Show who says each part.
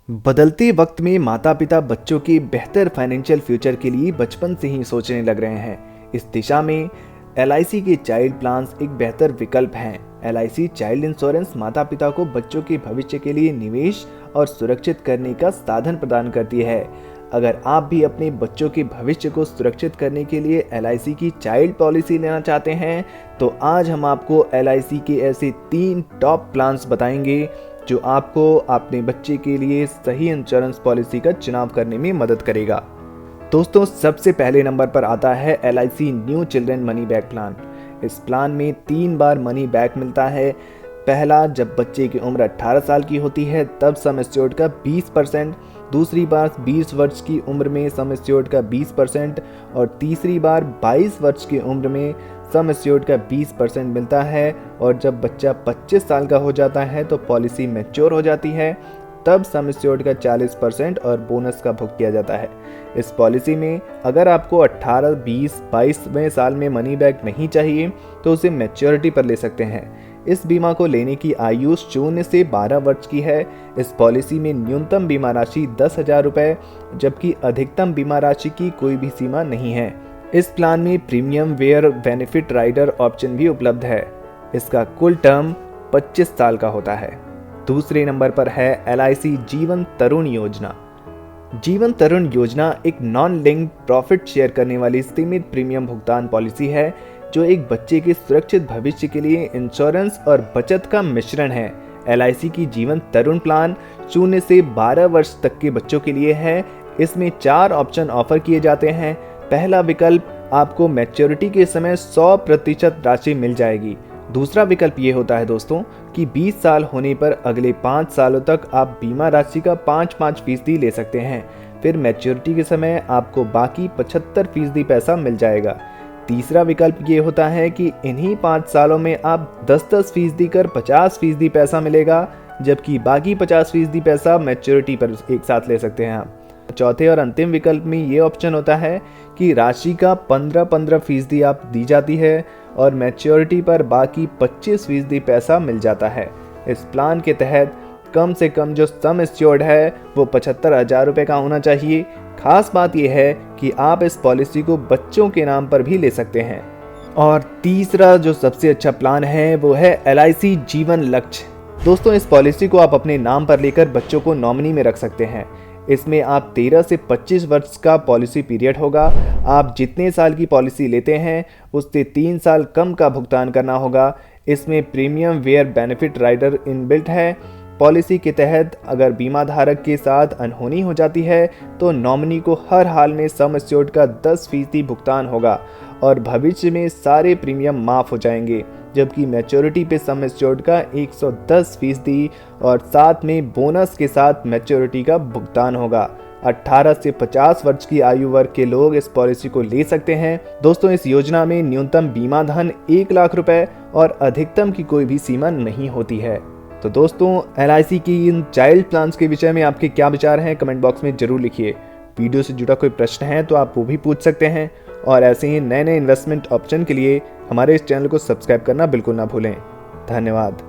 Speaker 1: बदलते वक्त में माता पिता बच्चों के बेहतर फाइनेंशियल फ्यूचर के लिए बचपन से ही सोचने लग रहे हैं। इस दिशा में LIC के चाइल्ड प्लान्स एक बेहतर विकल्प हैं। LIC चाइल्ड इंश्योरेंस माता पिता को बच्चों के भविष्य के लिए निवेश और सुरक्षित करने का साधन प्रदान करती है। अगर आप भी अपने बच्चों के भविष्य को सुरक्षित करने के लिए LIC की चाइल्ड पॉलिसी लेना चाहते हैं तो आज हम आपको LIC के ऐसे 3 टॉप प्लान्स बताएंगे जो आपको अपने बच्चे के लिए सही इंश्योरेंस पॉलिसी का चुनाव करने में मदद करेगा। दोस्तों, सबसे पहले नंबर पर आता है LIC new children money back plan. इस प्लान में 3 बार मनी बैक मिलता है। पहला, जब बच्चे की उम्र 18 साल की होती है तब सम एश्योर्ड का 20%, दूसरी बार 20 वर्ष की उम्र में सम एश्योर्ड का 20% और तीसरी बार 22 वर्ष की उम्र में सम एश्योर्ड का 20% मिलता है। और जब बच्चा 25 साल का हो जाता है तो पॉलिसी मैच्योर हो जाती है, तब सम एश्योर्ड का 40% और बोनस का भुगतान किया जाता है। इस पॉलिसी में अगर आपको 18, 20, 22वें साल में मनी बैक नहीं चाहिए तो उसे मैच्योरिटी पर ले सकते हैं। इस बीमा को लेने की आयु 0 से 12 वर्ष की है। इस पॉलिसी में न्यूनतम बीमा राशि 10,000 रुपये जबकि अधिकतम बीमा राशि की कोई भी सीमा नहीं है। इस प्लान में premium waiver benefit rider option भी उपलब्ध है। इसका कुल टर्म 25 साल का होता है। दूसरे नंबर पर है LIC जीवन तरुण योजना। जीवन तरुण योजना एक नॉन लिंक्ड प्रॉफिट शेयर करने वाली सीमित प्रीमियम भुगतान पॉलिसी है जो एक बच्चे के सुरक्षित भविष्य के लिए इंश्योरेंस और बचत का मिश्रण है। LIC की जीवन तरुण प्लान 0 से 12 वर्ष तक के बच्चों के लिए है। इसमें 4 ऑप्शन ऑफर किए जाते हैं। पहला विकल्प, आपको मैच्योरिटी के समय 100% राशि मिल जाएगी। दूसरा विकल्प ये होता है दोस्तों कि 20 साल होने पर अगले 5 सालों तक आप बीमा राशि का 5% ले सकते हैं। फिर मैच्योरिटी के समय आपको बाकी 75% पैसा मिल जाएगा। तीसरा विकल्प ये होता है कि इन्हीं 5 सालों में आप 10% कर 50% पैसा मिलेगा, जबकि बाकी 50% पैसा मैच्योरिटी पर एक साथ ले सकते हैं आप। चौथे और अंतिम विकल्प में ये ऑप्शन होता है कि राशि का 15% आप दी जाती है और मैच्योरिटी पर बाकी 25% पैसा मिल जाता है। इस प्लान के तहत कम से कम जो सम एश्योर्ड है वो 75,000 रुपये का होना चाहिए। खास बात यह है कि आप इस पॉलिसी को बच्चों के नाम पर भी ले सकते हैं। और तीसरा जो सबसे अच्छा प्लान है वो है LIC जीवन लक्ष्य। दोस्तों, इस पॉलिसी को आप अपने नाम पर लेकर बच्चों को नॉमिनी में रख सकते हैं। इसमें आप 13 से 25 वर्ष का पॉलिसी पीरियड होगा। आप जितने साल की पॉलिसी लेते हैं उससे 3 साल कम का भुगतान करना होगा। इसमें premium waiver benefit rider inbuilt है। पॉलिसी के तहत अगर बीमा धारक के साथ अनहोनी हो जाती है तो नॉमिनी को हर हाल में सम एश्योर्ड का 10% भुगतान होगा और भविष्य में सारे प्रीमियम माफ़ हो जाएंगे, जबकि मैच्योरिटी पे सम एश्योर्ड का 110% और साथ में बोनस के साथ मैच्योरिटी का भुगतान होगा। 18 से 50 वर्ष की आयु वर्ग के लोग इस पॉलिसी को ले सकते हैं। दोस्तों, इस योजना में न्यूनतम बीमा धन 1 लाख रुपए और अधिकतम की कोई भी सीमा नहीं होती है। तो दोस्तों, LIC की इन चाइल्ड प्लान्स के विषय में आपके क्या विचार हैं कमेंट बॉक्स में जरूर लिखिए। वीडियो से जुड़ा कोई प्रश्न है तो आप वो भी पूछ सकते हैं और ऐसे ही नए इन्वेस्टमेंट ऑप्शन के लिए हमारे इस चैनल को सब्सक्राइब करना बिल्कुल ना भूलें। धन्यवाद।